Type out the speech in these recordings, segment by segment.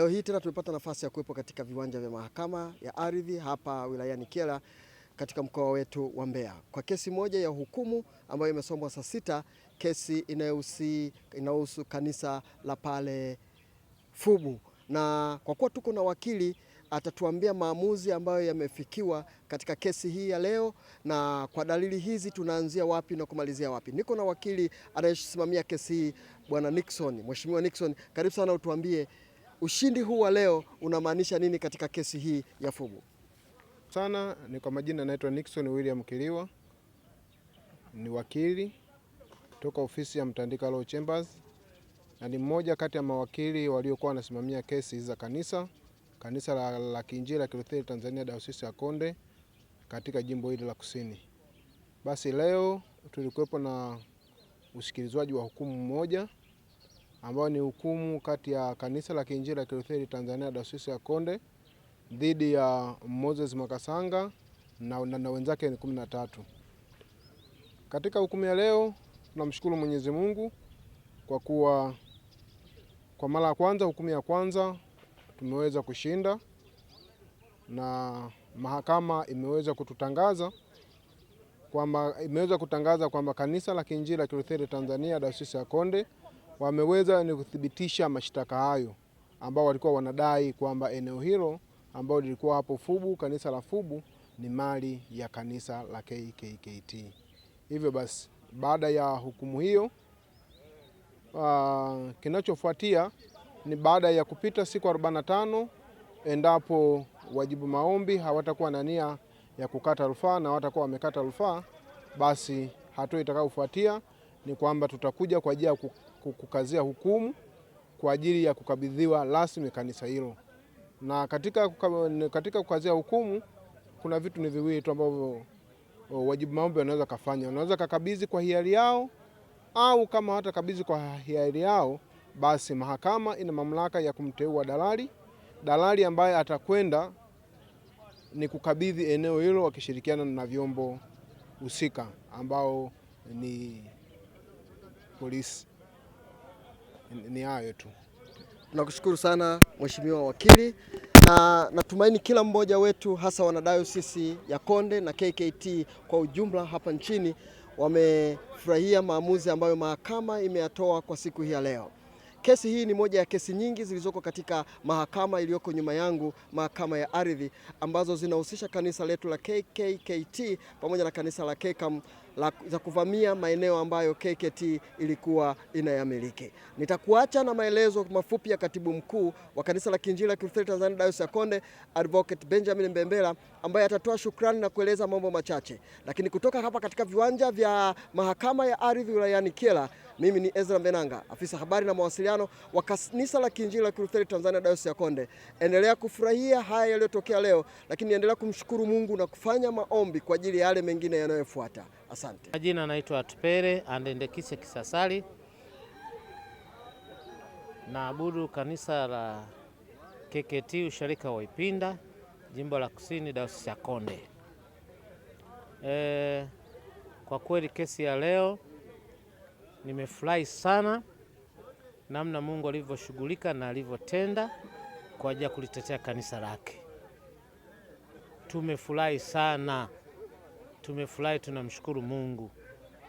Leo hii tena tumepata nafasi ya kuwepo katika viwanja vya mahakama ya ardhi hapa wilayani Kyela katika mkoa wetu wa Mbeya kwa kesi moja ya hukumu ambayo imesomwa saa 6, kesi inayohusu kanisa la pale Fubu, na kwa kuwa tuko na wakili atatuambia maamuzi ambayo yamefikiwa katika kesi hii ya leo, na kwa dalili hizi tunaanzia wapi na kumalizia wapi. Niko na wakili anayesimamia kesi hii, Bwana Nixon. Mheshimiwa Nixon, karibu sana, utuambie ushindi huu wa leo unamaanisha nini katika kesi hii ya Fubu? Sana ni kwa majina, naitwa Nixon William Kiliwa, ni wakili toka ofisi ya Mtandika Law Chambers, na ni mmoja kati ya mawakili waliokuwa wanasimamia kesi za kanisa la Kiinjili la Kilutheri Tanzania Dayosisi ya Konde katika jimbo hili la Kusini. Basi leo tulikuwepo na usikilizwaji wa hukumu mmoja ambao ni hukumu kati ya kanisa la Kiinjili la Kilutheri Tanzania Dayosisi ya Konde dhidi ya Moses Makasanga na wenzake ni 13. Katika hukumu ya leo tunamshukuru Mwenyezi Mungu kwa kuwa kwa mara ya kwanza, hukumu ya kwanza tumeweza kushinda, na mahakama imeweza kutangaza kwamba kanisa la Kiinjili la Kilutheri Tanzania Dayosisi ya Konde wameweza ni kuthibitisha mashtaka hayo ambao walikuwa wanadai kwamba eneo hilo ambao lilikuwa hapo Fubu, kanisa la Fubu, ni mali ya kanisa la KKKT. Hivyo basi baada ya hukumu hiyo, kinachofuatia ni baada ya kupita siku 45, endapo wajibu maombi hawatakuwa na nia ya kukata rufaa na watakuwa wamekata rufaa, basi hatua itakayofuatia ni kwamba tutakuja kwa ajili ya kukazia hukumu kwa ajili ya kukabidhiwa rasmi kanisa hilo. Na katika kukazia hukumu kuna vitu ni viwili tu ambavyo wajibu maombi wanaweza kufanya. Wanaweza kukabidhi kwa hiari yao, au kama hawatakabidhi kwa hiari yao, basi mahakama ina mamlaka ya kumteua dalali ambaye atakwenda ni kukabidhi eneo hilo wakishirikiana na vyombo husika ambao ni polisi. Ni hayo tu. Nakushukuru sana Mheshimiwa wakili, na natumaini kila mmoja wetu, hasa wanadayosisi ya Konde na KKT kwa ujumla hapa nchini, wamefurahia maamuzi ambayo mahakama imeyatoa kwa siku hii ya leo. Kesi hii ni moja ya kesi nyingi zilizoko katika mahakama iliyoko nyuma yangu, mahakama ya ardhi, ambazo zinahusisha kanisa letu la KKKT pamoja na kanisa la KCAM za kuvamia maeneo ambayo KKT ilikuwa inayamiliki. Nitakuacha na maelezo mafupi ya katibu mkuu wa kanisa la Kiinjili la Kilutheri Tanzania Dayosisi ya Konde, Advocate Benjamin Mbembela, ambaye atatoa shukrani na kueleza mambo machache. Lakini kutoka hapa katika viwanja vya mahakama ya ardhi wilayani Kyela, mimi ni Ezra Mbenanga, afisa habari na mawasiliano wa kanisa la Kiinjili la Kilutheri Tanzania Dayosisi ya Konde. Endelea kufurahia haya yaliyotokea leo, lakini endelea kumshukuru Mungu na kufanya maombi kwa ajili ya yale mengine yanayofuata. Asante. Majina naitwa Atupere Andendekise Kisasali, naabudu kanisa la KKT usharika wa Ipinda, jimbo la Kusini, Dayosisi ya Konde. Kwa kweli kesi ya leo nimefurahi sana namna Mungu alivyoshughulika na alivyotenda kwa ajili ya kulitetea kanisa lake. Tumefurahi sana. Tumefurahi, tunamshukuru Mungu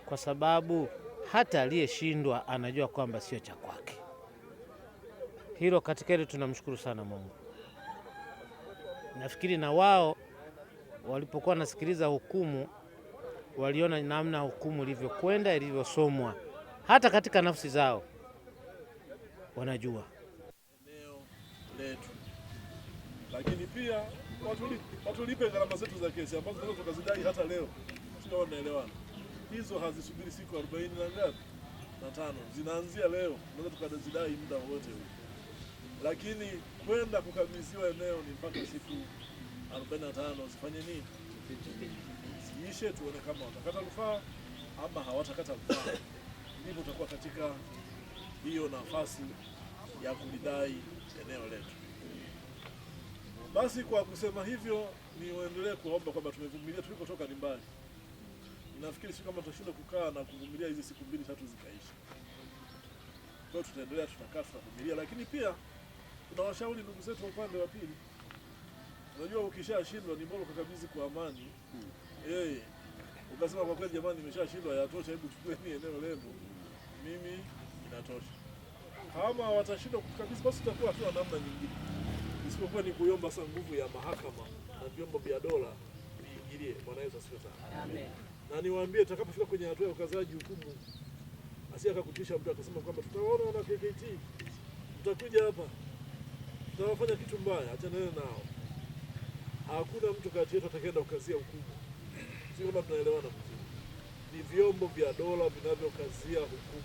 kwa sababu hata aliyeshindwa anajua kwamba sio cha kwake. Hilo katika hilo tunamshukuru sana Mungu. Nafikiri na wao walipokuwa nasikiliza hukumu waliona namna hukumu ilivyokwenda, ilivyosomwa, hata katika nafsi zao wanajua eneo letu, lakini pia watulipe gharama zetu za kesi ambazo tunaweza tukazidai hata leo. Sio, naelewana. Hizo hazisubiri siku 40 na ngapi na 5, zinaanzia leo. Tunaweza tukazidai muda wote huu, lakini kwenda kukabidhiwa eneo ni mpaka siku 45. Zifanye nini? Ziishe, tuone kama watakata rufaa ama hawatakata rufaa. Ndipo tutakuwa katika hiyo nafasi ya kulidai eneo letu. Basi kwa kusema hivyo, niendelee kuomba kwamba tumevumilia, tulikotoka ni mbali. Ninafikiri si kama tutashinda kukaa na kuvumilia hizi siku 2-3 zikaisha. Kwa hiyo tutaendelea, tutakaa, tutavumilia, lakini pia tunawashauri ndugu zetu wa upande wa pili. Unajua ukishashindwa ni bora ukakabidhi kwa amani. Ukasema kwa kweli jamani, nimeshashindwa, yatosha, hebu chukueni eneo lenu, mimi inatosha. Kama watashindwa kukabidhi, basi tutakuwa tu namna nyingine, isipokuwa ni kuomba sasa nguvu ya mahakama na vyombo vya dola viingilie. Bwana Yesu asifiwe sana. Amen. Na niwaambie, tutakapofika kwenye hatua ya ukazaji hukumu, asiye akakutisha mtu akasema kwamba tutaona wana KKT tutakuja hapa tutawafanya kitu mbaya, achana nao. Hakuna mtu kati yetu atakayeenda kukazia hukumu. Sio kama tunaelewana vizuri. Ni vyombo vya dola vinavyokazia hukumu.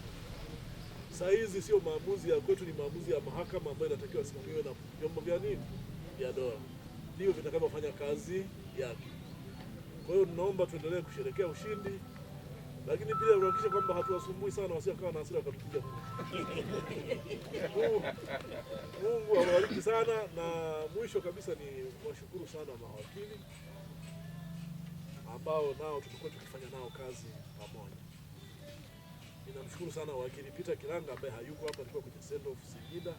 Saa hizi sio maamuzi ya kwetu, ni maamuzi ya mahakama ambayo inatakiwa simamiwe na vyombo vya nini? Vya dola. Ndio vitakavyofanya kazi yake. Kwa hiyo tunaomba tuendelee kusherehekea ushindi, lakini pia tuhakikishe kwamba hatuwasumbui sana wasikawa na hasira wakatupiga. Mungu awabariki sana, na mwisho kabisa ni washukuru sana mawakili ambao nao tumekuwa tukifanya nao kazi pamoja. Ninamshukuru sana wakili Peter Kilanga ambaye hayuko hapa, alikuwa kwenye send off Singida.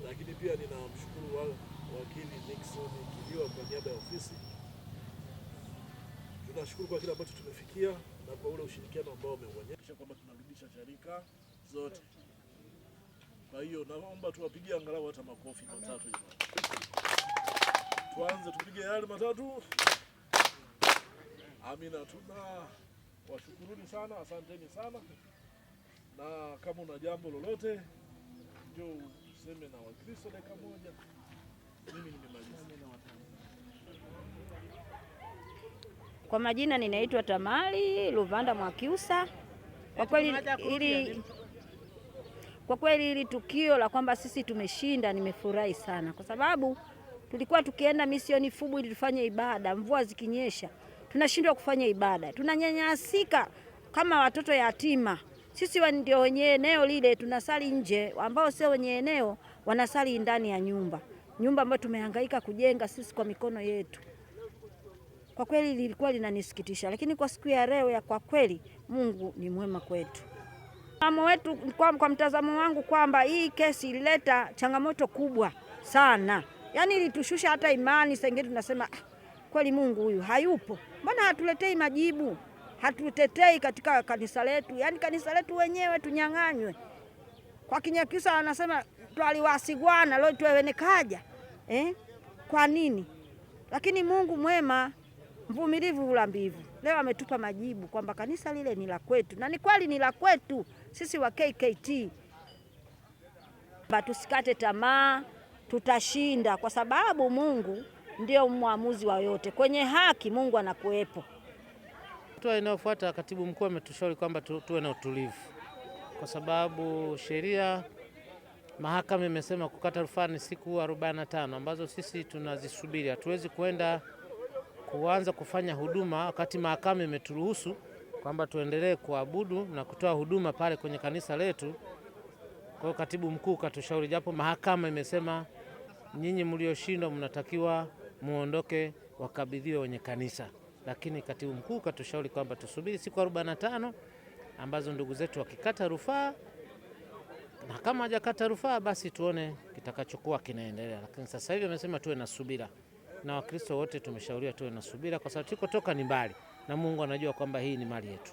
Lakini pia ninamshukuru wakili Nixon Kiliwa kwa niaba ya ofisi. Tunashukuru kwa kile ambacho tumefikia na kwa ule ushirikiano ambao umeonyesha kwamba tunarudisha sharika zote. Kwa hiyo naomba tuwapigie angalau hata makofi matatu jamani. Tuanze tupige yale matatu. Amina. Tuna washukuruni sana, asanteni sana. Na kama una jambo lolote njoo useme na Wakristo dakika moja. Mimi nimemaliza. Kwa majina ninaitwa Tamari Luvanda Mwakiusa. Kwa kweli hili tukio la kwamba sisi tumeshinda nimefurahi sana, kwa sababu tulikuwa tukienda misioni Fubu ili tufanye ibada, mvua zikinyesha tunashindwa kufanya ibada, tunanyanyasika kama watoto yatima. Sisi ndio wenye eneo lile tunasali nje, ambao sio wenye eneo wanasali ndani ya nyumba ambayo tumehangaika kujenga sisi kwa mikono yetu. Kwa kweli lilikuwa linanisikitisha, lakini kwa siku ya leo kwa kweli Mungu ni mwema kwetu. Kwa mtazamo wangu kwamba hii kesi ilileta changamoto kubwa sana, yaani ilitushusha hata imani. Sasa ingine tunasema kweli Mungu huyu hayupo, mbona hatuletei majibu, hatutetei katika kanisa letu, yaani kanisa letu wenyewe tunyang'anywe. Kwa Kinyakyusa anasema twaliwasigwana leo tuwenekaja kwa nini? Lakini Mungu mwema, mvumilivu hula mbivu, leo ametupa majibu kwamba kanisa lile ni la kwetu, na ni kweli ni la kwetu sisi wa KKT. Tusikate tamaa, tutashinda kwa sababu Mungu ndio mwamuzi wa yote. Kwenye haki Mungu anakuwepo. Hatua inayofuata, katibu mkuu ametushauri kwamba tuwe na utulivu, kwa sababu sheria mahakama imesema kukata rufaa ni siku 45 ambazo sisi tunazisubiri. Hatuwezi kwenda kuanza kufanya huduma wakati mahakama imeturuhusu kwamba tuendelee kuabudu na kutoa huduma pale kwenye kanisa letu. Kwa hiyo katibu mkuu katushauri, japo mahakama imesema nyinyi mlioshindwa mnatakiwa muondoke, wakabidhiwe wenye kanisa, lakini katibu mkuu katushauri kwamba tusubiri siku 45 ambazo ndugu zetu wakikata rufaa, na kama hajakata rufaa basi tuone kitakachokuwa kinaendelea. Lakini sasa hivi amesema tuwe na subira, na Wakristo wote tumeshauriwa tuwe na subira, kwa sababu tulikotoka ni mbali na Mungu anajua kwamba hii ni mali yetu.